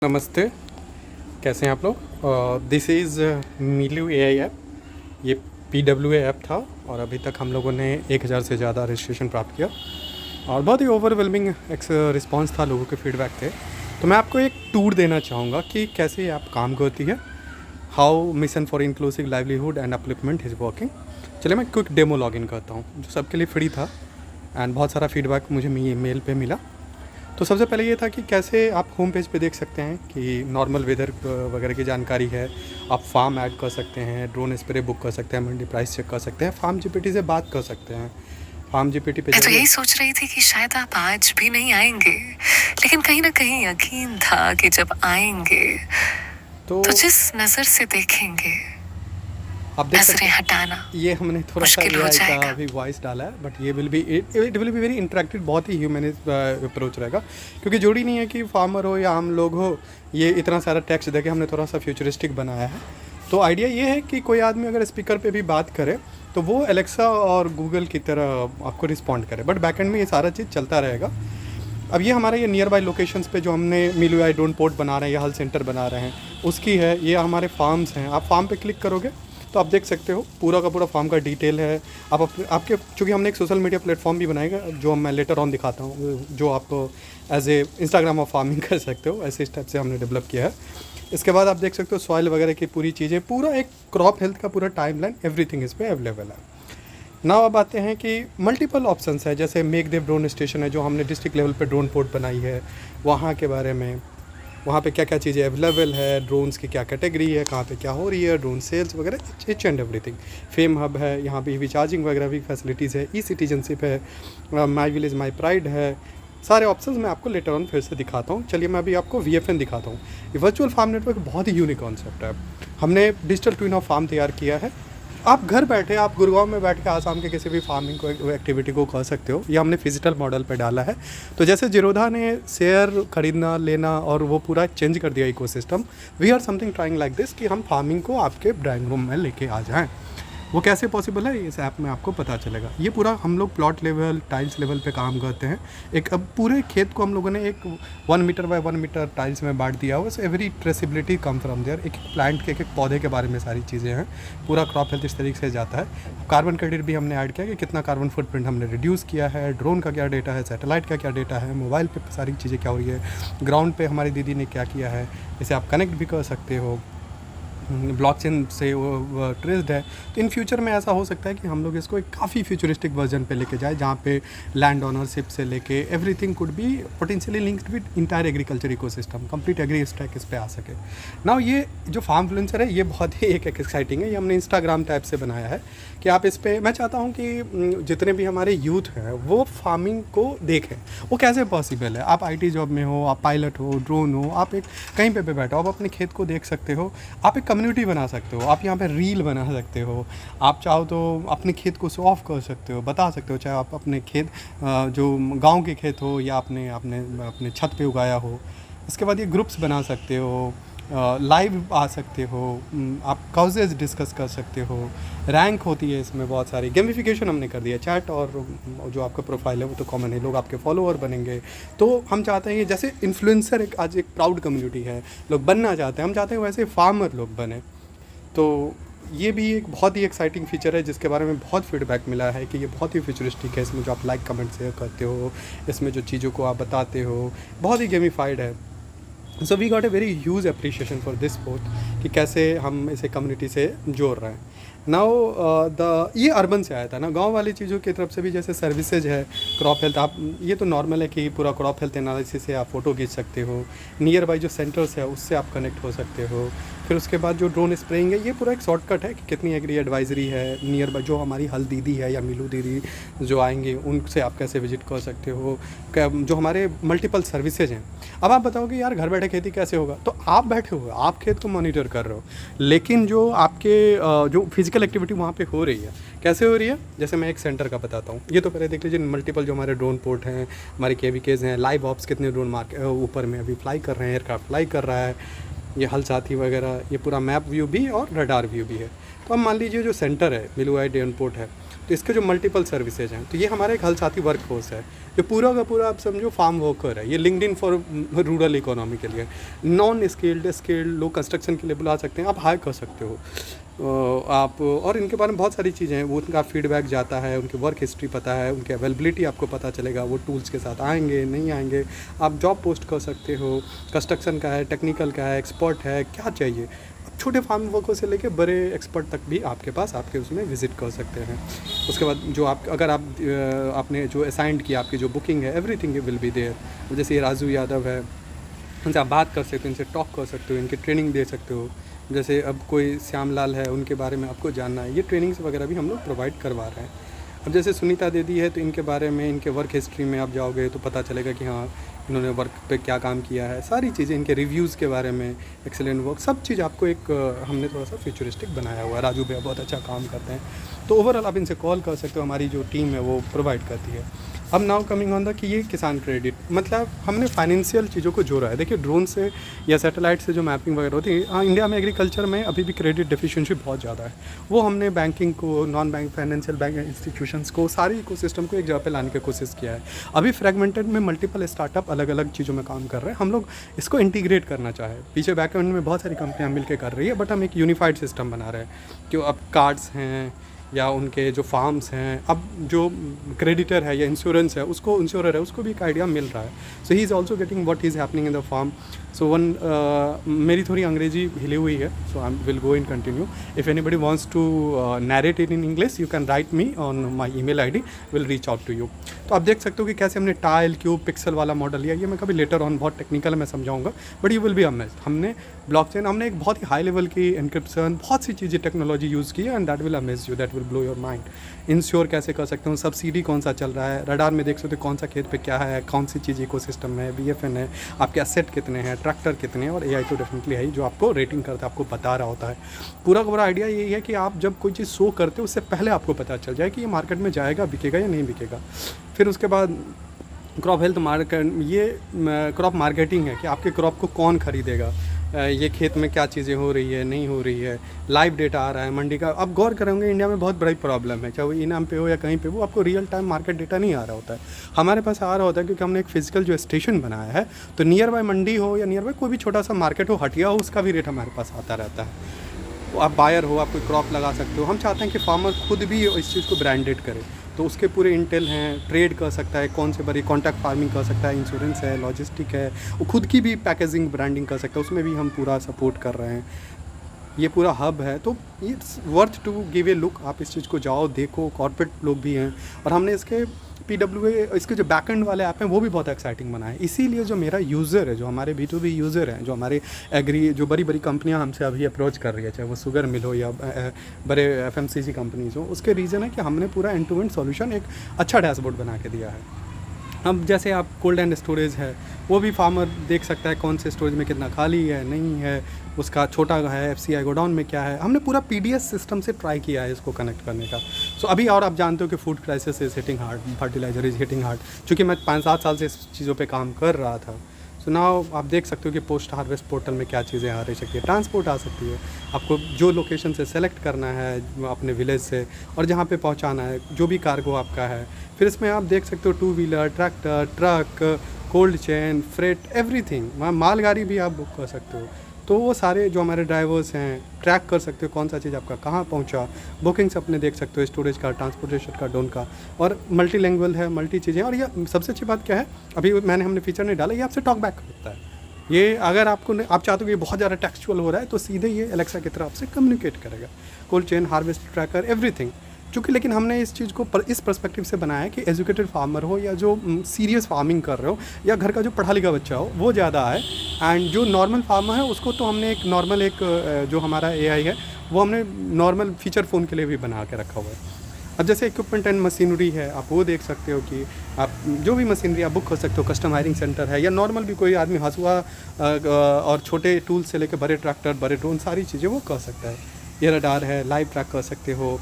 नमस्ते। कैसे हैं आप लोग। This is Meelu AI app. ये PWA ऐप था और अभी तक हम लोगों ने 1000 से ज़्यादा रजिस्ट्रेशन प्राप्त किया और बहुत ही ओवरवेलमिंग रिस्पांस था, लोगों के फीडबैक थे। तो मैं आपको एक टूर देना चाहूँगा कि कैसे ये ऐप काम करती है, how mission for inclusive livelihood and upliftment is working. चलिए मैं क्विक डेमो लॉगिन करता हूँ जो सबके लिए फ्री था एंड बहुत सारा फीडबैक मुझे मेल पे मिला। तो सबसे पहले ये था कि कैसे आप होम पेज पे देख सकते हैं कि नॉर्मल वेदर वगैरह की जानकारी है। आप फार्म ऐड कर सकते हैं, ड्रोन स्प्रे बुक कर सकते हैं, मंडी प्राइस चेक कर सकते हैं, फार्म जीपीटी से बात कर सकते हैं। फार्म जीपीटी पे मैं तो यही सोच रही थी कि शायद आप आज भी नहीं आएंगे, लेकिन कहीं ना कहीं यकीन था कि जब आएंगे तो जिस नजर से देखेंगे आप देख सकते नजरें हैं हटाना ये हमने थोड़ा सा मुश्किल हो AI का जाएगा। अभी वॉइस डाला है, बट ये will be it will be very interactive, बहुत ही ह्यूमन अप्रोच रहेगा। क्योंकि जरूरी नहीं है कि फार्मर हो या आम लोग हो, ये इतना सारा टेक्स्ट देके हमने थोड़ा सा फ्यूचरिस्टिक बनाया है। तो आइडिया ये है कि कोई आदमी अगर स्पीकर पे भी बात करे तो वो एलेक्सा और गूगल की तरह आपको रिस्पॉन्ड करे, बट बैकएंड में ये सारा चीज़ चलता रहेगा। अब ये हमारे ये नियर बाई लोकेशंस पे जो हमने मीलू एआई ड्रोन पोर्ट बना रहे हैं या हल सेंटर बना रहे हैं उसकी है। ये हमारे फार्म्स हैं। आप फार्म पे क्लिक करोगे तो आप देख सकते हो पूरा का पूरा फार्म का डिटेल है। आप आपके चूँकि हमने एक सोशल मीडिया प्लेटफॉर्म भी बनाएगा जो मैं लेटर ऑन दिखाता हूँ, जो आप as a Instagram of farming कर सकते हो, ऐसे इस टाइप से हमने डेवलप किया है। इसके बाद आप देख सकते हो सॉइल वगैरह की पूरी चीज़ें, पूरा एक क्रॉप हेल्थ का पूरा टाइमलाइन, एवरीथिंग इस पर अवेलेबल है। ना अब आते हैं कि मल्टीपल ऑप्शंस है, जैसे मेघदेव ड्रोन स्टेशन है जो हमने डिस्ट्रिक्ट लेवल पे ड्रोन पोर्ट बनाई है, वहाँ के बारे में, वहाँ पे क्या क्या चीज़ें अवेलेबल है, ड्रोन्स की क्या कैटेगरी है, कहाँ पे क्या हो रही है, ड्रोन सेल्स वगैरह, each and everything. Fame hub है, यहाँ पे ईवी चार्जिंग वगैरह भी फैसिलिटीज़ है, ई-सिटीजनशिप है, माई विलेज माई प्राइड है। सारे ऑप्शंस मैं आपको लेटर ऑन फिर से दिखाता हूँ। चलिए मैं अभी आपको VFN दिखाता हूँ। ये वर्चुअल फार्म नेटवर्क बहुत ही यूनिक कॉन्सेप्ट है। हमने डिजिटल ट्विन ऑफ फार्म तैयार किया है। आप घर बैठे, आप गुड़गांव में बैठ के आसाम के किसी भी फार्मिंग को एक्टिविटी को कर सकते हो। ये हमने फिजिकल मॉडल पे डाला है। तो जैसे जीरोधा ने शेयर खरीदना लेना और वो पूरा चेंज कर दिया ecosystem, we are something trying like this कि हम फार्मिंग को आपके ड्राइंग रूम में लेके आ जाएं। वो कैसे पॉसिबल है इस ऐप में आपको पता चलेगा। ये पूरा हम लोग प्लॉट लेवल, टाइल्स लेवल पे काम करते हैं। एक अब पूरे खेत को हम लोगों ने एक 1 मीटर बाय 1 मीटर टाइल्स में बांट दिया हुआ। So every traceability come from there. एक प्लांट के एक पौधे के बारे में सारी चीज़ें हैं। पूरा क्रॉप हेल्थ इस तरीके से जाता है। कार्बन क्रेडिट भी हमने ऐड किया कि कितना कार्बन फुटप्रिंट हमने रिड्यूस किया है, ड्रोन का क्या डेटा है, सैटेलाइट का क्या डेटा है, मोबाइल पे सारी चीज़ें क्या हो रही है, ग्राउंड पे हमारी दीदी ने क्या किया है। इसे आप कनेक्ट भी कर सकते हो, ब्लॉकचेन से वो ट्रेस्ड है। तो इन फ्यूचर में ऐसा हो सकता है कि हम लोग इसको एक काफ़ी फ्यूचरिस्टिक वर्जन पे लेके जाए, जहाँ पे लैंड ओनरशिप से लेके everything could be potentially linked with entire agriculture ecosystem, complete agri stack इस पे आ सके। नाउ ये जो फार्म फ्लुएंसर है ये बहुत ही एक एक्साइटिंग है। ये हमने इंस्टाग्राम टाइप से बनाया है कि आप इस पर, मैं चाहता हूँ कि जितने भी हमारे यूथ हैं वो फार्मिंग को देखें। वो कैसे पॉसिबल है। आप IT जॉब में हो, आप पायलट हो, ड्रोन हो, आप एक कहीं पे बैठे हो, आप अपने खेत को देख सकते हो। आप एक कम्युनिटी बना सकते हो, आप यहाँ पे रील बना सकते हो। आप चाहो तो अपने खेत को शो ऑफ कर सकते हो, बता सकते हो, चाहे आप अपने खेत जो गांव के खेत हो या आपने अपने अपने छत पे उगाया हो। इसके बाद ये ग्रुप्स बना सकते हो, लाइव आ सकते हो, आप काउजेज डिस्कस कर सकते हो, रैंक होती है इसमें बहुत सारी। गेमिफिकेशन हमने कर दिया, चैट और जो आपका प्रोफाइल है वो तो कॉमन है, लोग आपके फॉलोअर बनेंगे। तो हम चाहते हैं कि जैसे इन्फ्लुएंसर एक आज एक प्राउड कम्युनिटी है, लोग बनना चाहते हैं, हम चाहते हैं वैसे फार्मर लोग बने। तो ये भी एक बहुत ही एक्साइटिंग फीचर है जिसके बारे में बहुत फीडबैक मिला है कि ये बहुत ही फ्यूचरिस्टिक है। इसमें जो आप लाइक कमेंट शेयर करते हो, इसमें जो चीज़ों को आप बताते हो, बहुत ही गेमिफाइड है। So we got a very huge appreciation for this post कि कैसे हम इसे कम्युनिटी से जोड़ रहे हैं। नाउ ये अर्बन से आया था ना, गांव वाली चीज़ों की तरफ से भी, जैसे सर्विसेज है, क्रॉप हेल्थ। आप ये तो नॉर्मल है कि पूरा क्रॉप हेल्थ एनालिसिस से आप फ़ोटो खींच सकते हो, नियर बाई जो सेंटर्स है उससे आप कनेक्ट हो सकते हो। फिर उसके बाद जो ड्रोन स्प्रेइंग है, ये पूरा एक शॉर्टकट है कि कितनी एग्री एडवाइजरी है नियर बाई, जो हमारी हल दीदी है या मिलू दीदी जो आएंगे उनसे आप कैसे विजिट कर सकते हो, जो हमारे मल्टीपल सर्विसेज हैं। अब आप बताओगे यार घर बैठे खेती कैसे होगा, तो आप बैठे हो, आप खेत को मॉनिटर कर रहे हो, लेकिन जो आपके जो फिजिकल एक्टिविटी वहाँ पे हो रही है, कैसे हो रही है। जैसे मैं एक सेंटर का बताता हूँ। ये तो पहले देख लीजिए मल्टीपल जो हमारे ड्रोन पोर्ट हैं, हमारे KVKs हैं, लाइव ऑप्स कितने ड्रोन मार ऊपर में अभी फ्लाई कर रहे हैं, एयरक्राफ्ट फ्लाई कर रहा है, ये हल साथी वगैरह, ये पूरा मैप व्यू भी और रडार व्यू भी है। तो अब मान लीजिए जो सेंटर है मिलू एआई ड्रोन पोर्ट है, तो इसके जो मल्टीपल सर्विसेज हैं, तो ये हमारा एक हल साथी वर्क फोर्स है जो पूरा का पूरा आप समझो फार्म वर्कर है। ये लिंक्डइन फॉर रूरल इकोनॉमी के लिए, नॉन स्किल्ड लोग कंस्ट्रक्शन के लिए बुला सकते हैं, आप हायर कर सकते हो आप। और इनके बारे में बहुत सारी चीज़ें हैं, वो उनका फीडबैक जाता है, उनकी वर्क हिस्ट्री पता है, उनकी अवेलेबिलिटी आपको पता चलेगा, वो टूल्स के साथ आएंगे नहीं आएंगे। आप जॉब पोस्ट कर सकते हो, कंस्ट्रक्शन का है, टेक्निकल का है, एक्सपर्ट है, क्या चाहिए। छोटे फार्म वर्कर से लेके बड़े एक्सपर्ट तक भी आपके पास आपके उसमें विज़िट कर सकते हैं। उसके बाद जो आप अगर आप आपने जो असाइंड किया, आपकी जो बुकिंग है, एवरीथिंग विल बी देयर। जैसे ये राजू यादव है, उनसे आप बात कर सकते हो, इनसे टॉक कर सकते हो, इनकी ट्रेनिंग दे सकते हो। जैसे अब कोई श्यामलाल है, उनके बारे में आपको जानना है, ये ट्रेनिंग्स वगैरह भी हम लोग प्रोवाइड करवा रहे हैं। अब जैसे सुनीता दीदी है, तो इनके बारे में, इनके वर्क हिस्ट्री में आप जाओगे तो पता चलेगा कि हाँ इन्होंने वर्क पे क्या काम किया है, सारी चीज़ें, इनके रिव्यूज़ के बारे में, एक्सेलेंट वर्क, सब चीज़ आपको एक हमने थोड़ा सा फ्यूचरिस्टिक बनाया हुआ है। राजू भैया बहुत अच्छा काम करते हैं, तो ओवरऑल आप इनसे कॉल कर सकते हो, हमारी जो टीम है वो प्रोवाइड करती है। अब नाउ कमिंग ऑन द कि ये किसान क्रेडिट, मतलब हमने फाइनेंशियल चीज़ों को जोड़ा है। देखिए ड्रोन से या सैटेलाइट से जो मैपिंग वगैरह होती है, हाँ इंडिया में एग्रीकल्चर में अभी भी क्रेडिट डेफिशिएंसी बहुत ज़्यादा है। वो हमने बैंकिंग को, non bank financial bank institutions को, सारी इकोसिस्टम को एक जगह पे लाने की कोशिश किया है। अभी फ्रेगमेंटेड में मल्टीपल स्टार्टअप अलग अलग चीज़ों में काम कर रहे हैं, हम लोग इसको इंटीग्रेट करना चाहे। पीछे बैकएंड में बहुत सारी कंपनियाँ मिलकर कर रही है, बट हम एक यूनिफाइड सिस्टम बना रहे हैं कि अब कार्ड्स हैं या उनके जो फार्म्स हैं, अब जो क्रेडिटर है या इंश्योरेंस है, उसको इंश्योरर है, उसको भी एक आइडिया मिल रहा है। So he is also getting what is happening in the farm. So मेरी थोड़ी अंग्रेजी हिली हुई है, so I will go in continue. If anybody wants to narrate it in English, you can write me on my email ID, will reach out to you. तो आप देख सकते हो कि कैसे हमने टाइल, क्यूब, पिक्सल वाला मॉडल लिया। ये मैं कभी लेटर ऑन बहुत टेक्निकल मैं समझाऊंगा, but you will be amazed. हमने ब्लॉकचेन, हमने एक बहुत ही हाई लेवल की एनक्रिप्शन, बहुत सी चीज़ें टेक्नोलॉजी यूज़ की है, and that will amaze you, that will blow your mind. Ensure कैसे कर सकते हो, सब्सिडी कौन सा चल रहा है, रडार में देख सकते हो कौन सा खेत पे क्या है, कौन सी चीज़ इकोसिस्टम में है, BFN है, आपके एसेट कितने हैं, ट्रैक्टर कितने हैं, और AI तो डेफिनेटली है ही जो आपको रेटिंग करता है, आपको बता रहा होता है। पूरा का पूरा आइडिया यही है कि आप जब कोई चीज़ शो करते हो उससे पहले आपको पता चल जाए कि ये मार्केट में जाएगा, बिकेगा या नहीं बिकेगा। फिर उसके बाद क्रॉप हेल्थ मार्केट, ये क्रॉप मार्केटिंग है कि आपके क्रॉप को कौन खरीदेगा, ये खेत में क्या चीज़ें हो रही है, नहीं हो रही है, लाइव डेटा आ रहा है मंडी का। आप गौर करेंगे इंडिया में बहुत बड़ी प्रॉब्लम है, चाहे वो इनाम पे हो या कहीं पे वो, आपको रियल टाइम मार्केट डेटा नहीं आ रहा होता है। हमारे पास आ रहा होता है क्योंकि हमने एक फिजिकल जो स्टेशन बनाया है, तो नियर बाय मंडी हो या नियर बाय कोई भी छोटा सा मार्केट हो, हटिया हो, उसका भी रेट हमारे पास आता रहता है। आप बायर हो, आप कोई क्रॉप लगा सकते हो। हम चाहते हैं कि फार्मर खुद भी इस चीज़ को ब्रांडेड करे, तो उसके पूरे इंटेल हैं, ट्रेड कर सकता है, कौन से बड़ी कॉन्टैक्ट फार्मिंग कर सकता है, इंश्योरेंस है, लॉजिस्टिक है, वो खुद की भी पैकेजिंग ब्रांडिंग कर सकता है, उसमें भी हम पूरा सपोर्ट कर रहे हैं। ये पूरा हब है, तो it's worth to give a look. आप इस चीज़ को जाओ, देखो, कॉर्पोरेट लोग भी हैं, और हमने इसके PWA, इसके जो बैकएंड वाले ऐप हैं वो भी बहुत एक्साइटिंग बनाए। इसीलिए जो मेरा यूज़र है, जो हमारे B2B यूज़र हैं, जो हमारे जो बड़ी बड़ी कंपनियां हमसे अभी अप्रोच कर रही है, चाहे वो शुगर मिल हो या बड़े FMCG कंपनीज हो, उसके रीज़न है कि हमने पूरा एंड टू एंड सॉल्यूशन एक अच्छा डैशबोर्ड बना के दिया है। अब जैसे आप कोल्ड एंड स्टोरेज है, वो भी फार्मर देख सकता है कौन से स्टोरेज में कितना खाली है, नहीं है, उसका छोटा है, FCI गोडाउन में क्या है। हमने पूरा PDS सिस्टम से ट्राई किया है इसको कनेक्ट करने का। सो अभी और आप जानते हो कि food crisis is hitting hard, fertiliser is hitting hard. चूँकि मैं 5-7 साल से इस चीज़ों पे काम कर रहा था, सो नाउ आप देख सकते हो कि पोस्ट हार्वेस्ट पोर्टल में क्या चीज़ें आ रही सकती है, ट्रांसपोर्ट आ सकती है, आपको जो लोकेशन से सेलेक्ट करना है अपने विलेज से, और जहाँ पे पहुँचाना है, जो भी कार्गो आपका है। फिर इसमें आप देख सकते हो 2 wheeler, tractor, truck, cold chain, freight, everything, वहाँ मालगाड़ी भी आप बुक कर सकते हो। तो वो सारे जो हमारे ड्राइवर्स हैं ट्रैक कर सकते हो कौन सा चीज़ आपका कहाँ पहुँचा, बुकिंग्स अपने देख सकते हो, स्टोरेज का, ट्रांसपोर्टेशन का, डोन का, और मल्टी लैंग्वेज है, मल्टी चीज़ें। और ये सबसे अच्छी बात क्या है, अभी हमने फीचर नहीं डाला, ये आपसे टॉक बैक करता है। ये अगर आप चाहते हो कि बहुत ज़्यादा टेक्सचुअल हो रहा है, तो सीधे ये एलेक्सा की तरह आपसे कम्युनिकेट करेगा। Cold chain, harvest tracker, everything. चूँकि लेकिन हमने इस चीज़ को इस पर्सपेक्टिव से बनाया है कि एजुकेटेड फार्मर हो या जो सीरियस फार्मिंग कर रहे हो, या घर का जो पढ़ा लिखा बच्चा हो, वो ज़्यादा है। एंड जो नॉर्मल फार्मर है उसको तो हमने एक नॉर्मल जो हमारा AI है वो हमने नॉर्मल फीचर फ़ोन के लिए भी बना के रखा हुआ है। अब जैसे इक्विपमेंट एंड मशीनरी है, आप वो देख सकते हो कि आप जो भी मशीनरी आप बुक कर सकते हो। कस्टम हायरिंग सेंटर है, या नॉर्मल भी कोई आदमी हंसुआ और छोटे टूल्स से लेकर बड़े ट्रैक्टर, बड़े ड्रोन, सारी चीज़ें वो कर सकता है। ये रडार है, लाइव ट्रैक कर सकते हो,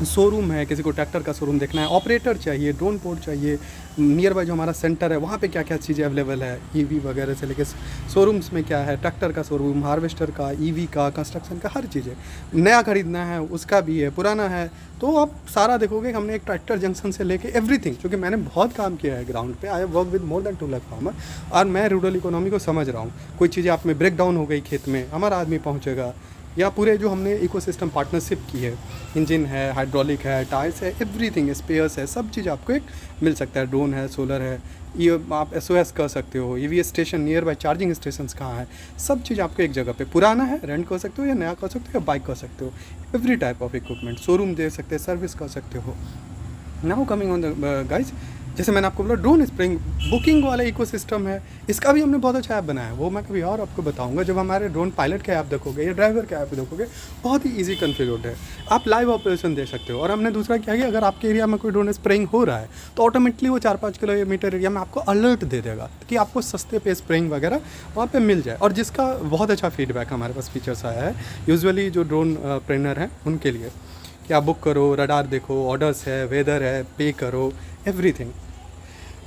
शोरूम है, किसी को ट्रैक्टर का शोरूम देखना है, ऑपरेटर चाहिए, ड्रोन पोर्ट चाहिए, नियर बाय जो हमारा सेंटर है वहाँ पे क्या क्या चीज़ें अवेलेबल है, ईवी वगैरह से लेके शोरूम्स में क्या है, ट्रैक्टर का शोरूम, हार्वेस्टर का, ईवी का, कंस्ट्रक्शन का, हर चीज़ है। नया खरीदना है उसका भी है, पुराना है, तो आप सारा देखोगे हमने एक ट्रैक्टर जंक्शन से लेके एवरीथिंग, क्योंकि मैंने बहुत काम किया है ग्राउंड पे। I have work with more than 2 lakh farmer और मैं रूरल इकोनॉमी को समझ रहा हूँ। कोई चीज़ें आप में ब्रेक डाउन हो गई खेत में, हमारा आदमी पहुँचेगा, या पूरे जो हमने इकोसिस्टम पार्टनरशिप की है, इंजन है, हाइड्रोलिक है, टायर्स है, एवरीथिंग, स्पेयर्स है, सब चीज़ आपको एक मिल सकता है। ड्रोन है, सोलर है, ये आप SOS कर सकते हो, EV station, near by charging station कहाँ है, सब चीज़ आपको एक जगह पे। पुराना है रेंट कर सकते हो या नया कर सकते हो या बाइक कर सकते हो, every type of equipment, showroom दे सकते हैं, सर्विस कर सकते हो। Now coming on the guys, जैसे मैंने आपको बोला ड्रोन स्प्रिंग बुकिंग वाला इकोसिस्टम है, इसका भी हमने बहुत अच्छा ऐप बनाया है, वो मैं कभी और आपको बताऊंगा। जब हमारे ड्रोन पायलट का ऐप देखोगे या ड्राइवर का ऐप देखोगे, बहुत ही इजी कॉन्फ़िगर्ड है, आप लाइव ऑपरेशन दे सकते हो। और हमने दूसरा क्या किया, अगर आपके एरिया में कोई ड्रोन स्प्रेइंग हो रहा है तो ऑटोमेटिकली वो 4-5 किलोमीटर एरिया में आपको अलर्ट दे देगा कि आपको सस्ते पे स्प्रेइंग वगैरह वहाँ पे मिल जाए। और जिसका बहुत अच्छा फीडबैक हमारे पास फीचर्स आया है यूजुअली जो ड्रोन ट्रेनर हैं उनके लिए, कि आप बुक करो, रडार देखो, ऑर्डर्स है, वेदर है, पे करो, एवरीथिंग।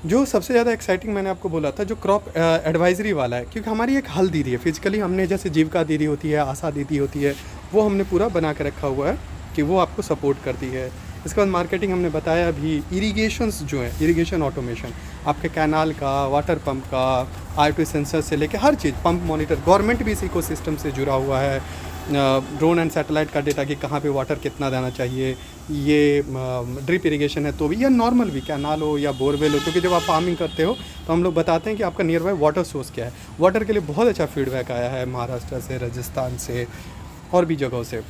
जो सबसे ज़्यादा एक्साइटिंग मैंने आपको बोला था जो क्रॉप एडवाइजरी वाला है, क्योंकि हमारी एक हल दीदी है फिजिकली, हमने जैसे जीविका दीदी होती है, आशा दीदी होती है, वो हमने पूरा बना के रखा हुआ है कि वो आपको सपोर्ट करती है। इसके बाद मार्केटिंग हमने बताया अभी, इरिगेशंस जो है, इरिगेशन ऑटोमेशन, आपके कैनाल का, वाटर पंप का, IoT सेंसर से लेके हर चीज़, पंप मॉनिटर, गवर्नमेंट भी इस इकोसिस्टम से जुड़ा हुआ है। ड्रोन एंड सैटेलाइट का डेटा कि कहाँ पे वाटर कितना देना चाहिए, ये ड्रिप इरिगेशन है तो भी, या नॉर्मल भी कैनाल हो या बोरवेल हो, क्योंकि जब आप फार्मिंग करते हो तो हम लोग बताते हैं कि आपका नियर बाय वाटर सोर्स क्या है। वाटर के लिए बहुत अच्छा फीडबैक आया है महाराष्ट्र से, राजस्थान से और भी जगहों से।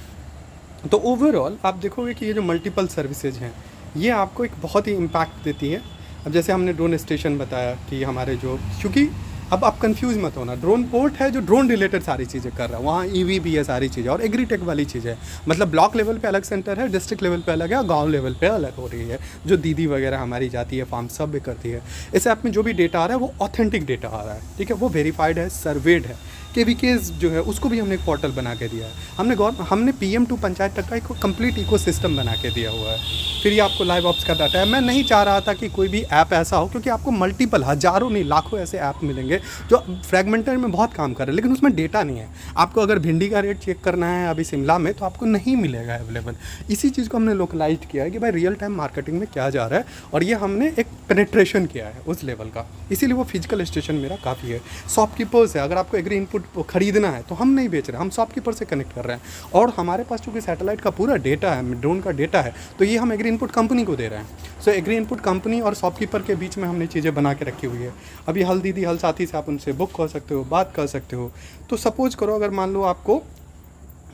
तो ओवरऑल आप देखोगे कि ये जो मल्टीपल सर्विसेज हैं ये आपको एक बहुत ही इम्पैक्ट देती है। अब जैसे हमने ड्रोन स्टेशन बताया कि हमारे जो, क्योंकि अब आप कंफ्यूज मत होना, ड्रोन पोर्ट है जो ड्रोन रिलेटेड सारी चीज़ें कर रहा है, वहाँ EV भी है, सारी चीज़ें, और एग्रीटेक वाली चीज़ है, मतलब ब्लॉक लेवल पे अलग सेंटर है, डिस्ट्रिक्ट लेवल पे अलग है, और गांव लेवल पे अलग हो रही है, जो दीदी वगैरह हमारी जाती है फार्म सब भी करती है। इस ऐप में जो भी डेटा आ रहा है वो ऑथेंटिक डेटा आ रहा है, ठीक है, वो वेरीफाइड है, सर्वेड है। KVKs जो है उसको भी हमने एक पोर्टल बना के दिया है, हमने PM टू पंचायत तक का एक कंप्लीट इकोसिस्टम बना के दिया हुआ है। फिर ये आपको लाइव ऑप्स का डाटा है। मैं नहीं चाह रहा था कि कोई भी ऐप ऐसा हो, क्योंकि आपको मल्टीपल, हज़ारों नहीं लाखों ऐसे ऐप मिलेंगे जो फ्रैगमेंटेड में बहुत काम कर रहे हैं, लेकिन उसमें डेटा नहीं है। आपको अगर भिंडी का रेट चेक करना है अभी शिमला में तो आपको नहीं मिलेगा अवेलेबल। इसी चीज़ को हमने लोकलाइज किया है कि भाई रियल टाइम मार्केटिंग में क्या जा रहा है, और ये हमने एक पेनेट्रेशन किया है उस लेवल का, इसीलिए वो फिजिकल स्टेशन मेरा काफ़ी है। शॉपकीपर्स है, अगर आपको एग्री इनपुट खरीदना है तो हम नहीं बेच रहे हैं, हम शॉपकीपर से कनेक्ट कर रहे हैं, और हमारे पास चूँकि सैटेलाइट का पूरा डेटा है, ड्रोन का डेटा है, तो ये हम एग्री इनपुट कंपनी को दे रहे हैं। सो एग्री इनपुट कंपनी और शॉपकीपर के बीच में हमने चीज़ें बना के रखी हुई है। अभी हल दीदी, हल साथी से आप उनसे बुक कर सकते हो, बात कर सकते हो। तो सपोज करो अगर मान लो आपको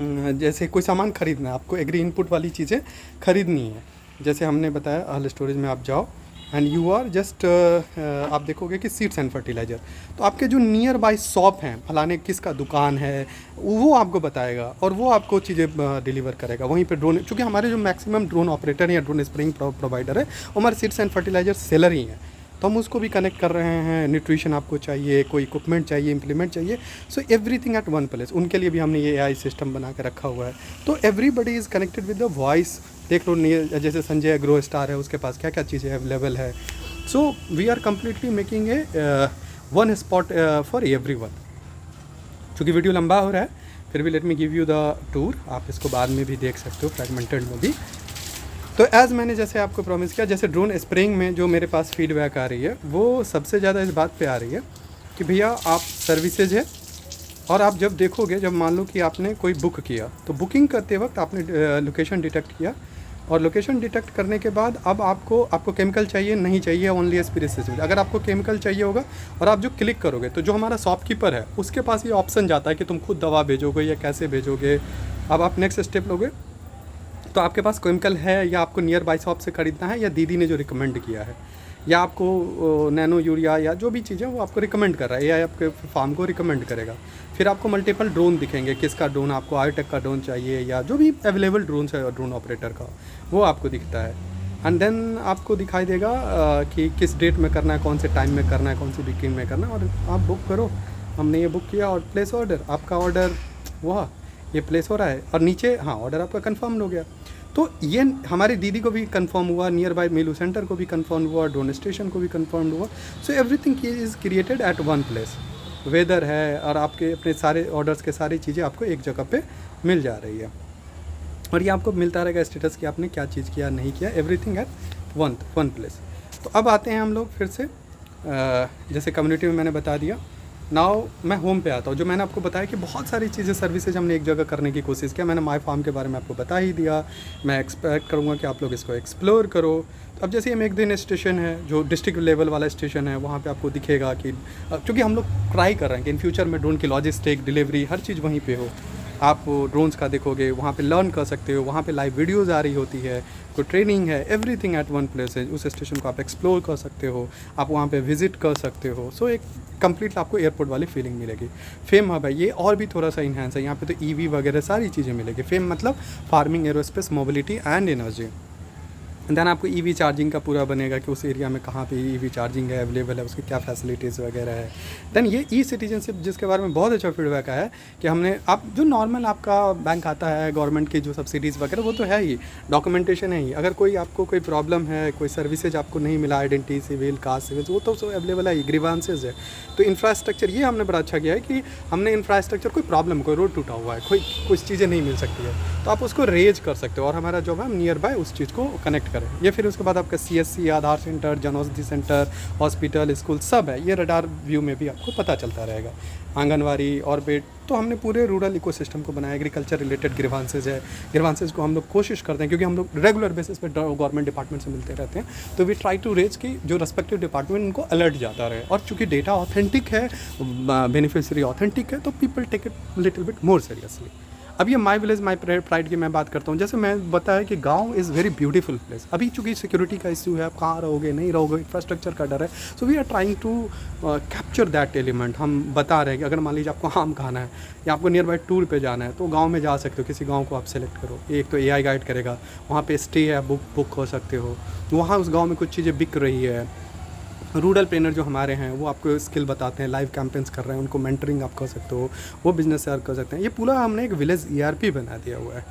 जैसे कोई सामान खरीदना है, आपको एग्री इनपुट वाली चीज़ें खरीदनी है, जैसे हमने बताया हल स्टोरेज में आप जाओ एंड यू आर जस्ट आप देखोगे कि सीड्स एंड फर्टिलाइज़र, तो आपके जो नियर बाय शॉप हैं, फलाने किसका दुकान है, वो आपको बताएगा और वो आपको चीज़ें डिलीवर करेगा। वहीं पे ड्रोन, चूँकि हमारे जो मैक्सिमम ड्रोन ऑपरेटर हैं या ड्रोन स्प्रेइंग प्रोवाइडर है वो हमारे सीड्स एंड फर्टिलाइज़र सेलर ही हैं, तो हम उसको भी कनेक्ट कर रहे हैं। न्यूट्रिशन आपको चाहिए, कोई इक्विपमेंट चाहिए, इम्प्लीमेंट चाहिए, so everything at one place, उनके लिए भी हमने ये AI सिस्टम बना के रखा हुआ है। तो everybody is connected with the voice. देख लो जैसे संजय एग्रो स्टार है, उसके पास क्या क्या चीज़ें अवेलेबल है। So we are completely making a one spot for everyone. चूँकि वीडियो लंबा हो रहा है फिर भी let me give you the tour, आप इसको बाद में भी देख सकते हो फ्रैगमेंटेड में भी। तो एज़ मैंने जैसे आपको प्रॉमिस किया, जैसे ड्रोन स्प्रेइंग में जो मेरे पास फीडबैक आ रही है वो सबसे ज़्यादा इस बात पे आ रही है कि भैया आप सर्विसेज है, और आप जब देखोगे, जब मान लो कि आपने कोई बुक किया तो बुकिंग करते वक्त आपने लोकेशन डिटेक्ट किया, और लोकेशन डिटेक्ट करने के बाद अब आपको केमिकल चाहिए नहीं चाहिए, ओनली एस्पिरेसिस। अगर आपको केमिकल चाहिए होगा और आप जो क्लिक करोगे तो जो हमारा शॉपकीपर है उसके पास ये ऑप्शन जाता है कि तुम खुद दवा भेजोगे या कैसे भेजोगे। अब आप नेक्स्ट स्टेप लोगे तो आपके पास केमिकल है या आपको नियर बाई शॉप से ख़रीदना है, या दीदी ने जो रिकमेंड किया है, या आपको नैनो यूरिया या जो भी चीज़ें वो आपको रिकमेंड कर रहा है, या आपके फार्म को रिकमेंड करेगा। फिर आपको मल्टीपल ड्रोन दिखेंगे, किसका ड्रोन आपको, आयोटेक का ड्रोन चाहिए या जो भी अवेलेबल ड्रोन्स है ड्रोन ऑपरेटर का, वो आपको दिखता है। एंड देन आपको दिखाई देगा कि किस डेट में करना है, कौन से टाइम में करना है, कौन सी बुकिंग में करना है, और आप बुक करो। हमने ये बुक किया और प्लेस ऑर्डर, आपका ऑर्डर वह ये प्लेस हो रहा है, और नीचे हाँ ऑर्डर आपका कंफर्म हो गया। तो ये हमारी दीदी को भी कंफर्म हुआ, नियर बाय मीलू सेंटर को भी कंफर्म हुआ, ड्रोन स्टेशन को भी कंफर्म हुआ। So everything is created at one place. Weather है और आपके अपने सारे ऑर्डर्स के सारी चीज़ें आपको एक जगह पे मिल जा रही है, और ये आपको मिलता रहेगा स्टेटस कि आपने क्या चीज़ किया नहीं किया, एवरीथिंग एट वन प्लेस। तो अब आते हैं हम लोग फिर से जैसे कम्युनिटी में मैंने बता दिया। नाउ मैं होम पे आता हूँ। जो मैंने आपको बताया कि बहुत सारी चीज़ें सर्विसेज हमने एक जगह करने की कोशिश किया। मैंने माई फार्म के बारे में आपको बता ही दिया। मैं एक्सपेक्ट करूँगा कि आप लोग इसको एक्सप्लोर करो। तो अब जैसे ये मेघदीन स्टेशन है जो डिस्ट्रिक्ट लेवल वाला स्टेशन है, वहाँ पे आपको दिखेगा कि क्योंकि हम लोग ट्राई कर रहे हैं कि इन फ्यूचर में ड्रोन की लॉजिस्टिक डिलीवरी हर चीज़ वहीं पे हो। आप ड्रोन्स का देखोगे, वहाँ पे लर्न कर सकते हो, वहाँ पे लाइव वीडियोस आ रही होती है, कोई ट्रेनिंग है, एवरीथिंग एट वन प्लेस है। उस स्टेशन को आप एक्सप्लोर कर सकते हो, आप वहाँ पे विजिट कर सकते हो। सो एक कंप्लीट आपको एयरपोर्ट वाली फीलिंग मिलेगी। फेम हब है ये और भी थोड़ा सा इन्हांस है। यहाँ पे तो ईवी वगैरह सारी चीज़ें मिलेगी। फेम मतलब farming, aerospace, mobility and energy. Then आपको ईवी चार्जिंग का पूरा बनेगा कि उस एरिया में कहाँ पे ईवी चार्जिंग है अवेलेबल है, उसकी क्या फैसिलिटीज़ वगैरह है। देन ये ई सिटीजनशिप जिसके बारे में बहुत अच्छा फीडबैक आया है कि हमने आप जो नॉर्मल आपका बैंक आता है गवर्नमेंट की जो सब्सिडीज़ वगैरह वो तो है ही, डॉक्यूमेंटेशन है ही। अगर कोई आपको कोई प्रॉब्लम है, कोई सर्विसेज आपको नहीं मिला, आइडेंटिटी, सिविल, कास्ट, सिविल, वो तो सब अवेलेबल है ही, ग्रीवांसेज है। तो इंफ्रास्ट्रक्चर ये हमने बड़ा अच्छा किया है कि हमने इंफ्रास्ट्रक्चर, कोई प्रॉब्लम, कोई रोड टूटा हुआ है, कोई कुछ चीज़ें नहीं मिल सकती है, तो आप उसको रेज कर सकते हो और हमारा जॉब है हम नियर बाय उस चीज़ को कनेक्ट करें। ये फिर उसके बाद आपका CSC, आधार सेंटर, जनौषधि सेंटर, हॉस्पिटल, स्कूल सब है। ये रडार व्यू में भी आपको पता चलता रहेगा। आंगनवाड़ी, ऑर्बिट, तो हमने पूरे रूरल इकोसिस्टम को बनाया। एग्रीकल्चर रिलेटेड ग्रीवांसेज है, ग्रीवांसेज को हम लोग कोशिश करते हैं क्योंकि हम लोग रेगुलर बेसिस पे गवर्नमेंट डिपार्टमेंट से मिलते रहते हैं, तो वी ट्राई टू रेज कि जो रेस्पेक्टिव डिपार्टमेंट उनको अलर्ट जाता रहे। और चूँकि डेटा ऑथेंटिक है, बेनिफिशियरी ऑथेंटिक है, तो people take it little bit more seriously. अब ये माई विलेज माई प्राइड की मैं बात करता हूँ। जैसे मैं बताया कि गांव इज़ वेरी ब्यूटीफुल प्लेस। अभी चूँकि सिक्योरिटी का इश्यू है, आप कहाँ रहोगे नहीं रहोगे, इंफ्रास्ट्रक्चर का डर है, so we are trying to capture that element. हम बता रहे हैं कि अगर मान लीजिए आपको आम खाना है या आपको नियर बाई टूर पे जाना है तो गांव में जा सकते हो। किसी गांव को आप सेलेक्ट करो, एक तो AI गाइड करेगा, वहाँ पे स्टे है, बुक हो सकते हो, वहाँ उस गाँव में कुछ चीज़ें बिक रही है। रूरल ट्रेनर जो हमारे हैं वो आपको स्किल बताते हैं, लाइव कैंपेन्स कर रहे हैं, उनको मेंटरिंग आप कर सकते हो, वो बिजनेस शेयर कर सकते हैं। ये पूरा हमने एक विलेज ERP बना दिया हुआ है।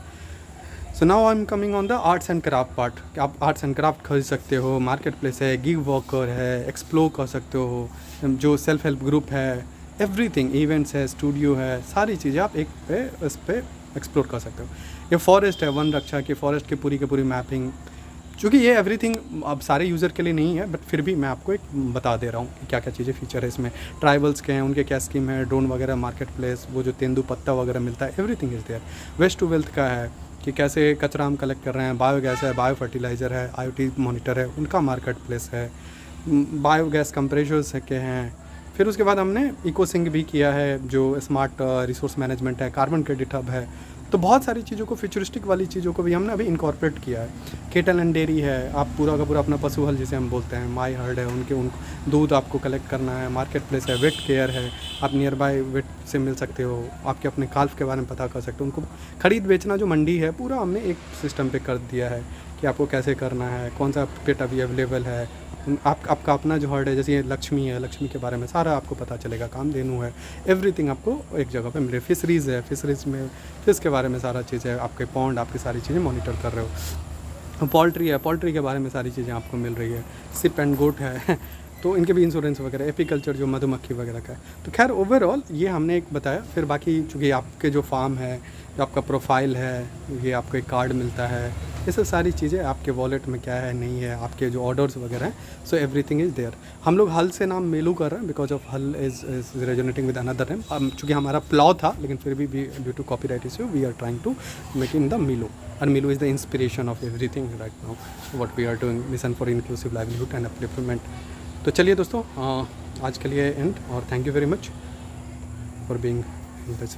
So now I am coming on the arts and craft part. आप आर्ट्स एंड क्राफ्ट खरीद सकते हो, मार्केट प्लेस है, गिग वॉकर है, एक्सप्लोर कर सकते हो, जो सेल्फ हेल्प ग्रुप है, एवरीथिंग, इवेंट्स है, स्टूडियो है, सारी चीज़ें आप एक पे इस पर एक्सप्लोर कर सकते हो। ये फॉरेस्ट है, वन रक्षा की फॉरेस्ट की पूरी मैपिंग। चूँकि ये एवरीथिंग अब सारे यूज़र के लिए नहीं है, बट फिर भी मैं आपको एक बता दे रहा हूँ कि क्या क्या चीज़ें फीचर है इसमें। ट्राइबल्स के हैं, उनके क्या स्कीम है, ड्रोन वगैरह, मार्केट प्लेस, वो जो तेंदू पत्ता वगैरह मिलता है, everything is there. Waste to wealth का है कि कैसे कचरा हम कलेक्ट कर रहे हैं, बायोगैस है, बायो फर्टिलाइज़र है, IoT मॉनिटर है, उनका मार्केट प्लेस है, बायोगैस कंप्रेशर्स के हैं। फिर उसके बाद हमने इकोसिंक भी किया है जो स्मार्ट रिसोर्स मैनेजमेंट है, कार्बन क्रेडिट हब है। तो बहुत सारी चीज़ों को, फ्यूचरिस्टिक वाली चीज़ों को भी हमने अभी इनकॉर्पोरेट किया है। केटल एंड डेयरी है, आप पूरा का पूरा अपना पशु हल जिसे हम बोलते हैं, माई हर्ड है, उन दूध आपको कलेक्ट करना है। मार्केट प्लेस है, वेट केयर है, आप नियर बाय वेट से मिल सकते हो, आपके अपने काल्फ के बारे में पता कर सकते हो। उनको खरीद बेचना जो मंडी है पूरा हमने एक सिस्टम पे कर दिया है कि आपको कैसे करना है, कौन सा पेट अभी अवेलेबल है। आपका अपना जो हर्ड है, जैसे ये लक्ष्मी है, लक्ष्मी के बारे में सारा आपको पता चलेगा, कामधेनु है, एवरीथिंग आपको एक जगह पे मिले। फिशरीज़ है, फिशरीज़ में फिश के बारे में सारा चीज़ है, आपके पॉन्ड, आपकी सारी चीज़ें मॉनिटर कर रहे हो। पोल्ट्री है, पोल्ट्री के बारे में सारी चीज़ें आपको मिल रही है। सिप एंड गोट है तो इनके भी इंश्योरेंस वगैरह, एपीकल्चर जो मधुमक्खी वगैरह का है। तो खैर ओवरऑल ये हमने एक बताया। फिर बाकी चूँकि आपके जो फार्म है, जो आपका प्रोफाइल है, ये आपको एक कार्ड मिलता है, ये सब सारी चीज़ें आपके वॉलेट में क्या है नहीं है, आपके जो ऑर्डर्स वगैरह हैं, सो एवरीथिंग इज़ देयर। हम लोग हल से नाम मेलू कर रहे हैं बिकॉज ऑफ हल is resonating with another name. चूँकि हमारा प्लॉ था, लेकिन फिर भी due to copyright issue we are trying to make in the Milo, and Milu is the inspiration of everything right now what we are doing, mission for inclusive livelihood and upliftment। तो चलिए दोस्तों, आज के लिए and, और thank you very much for being in this.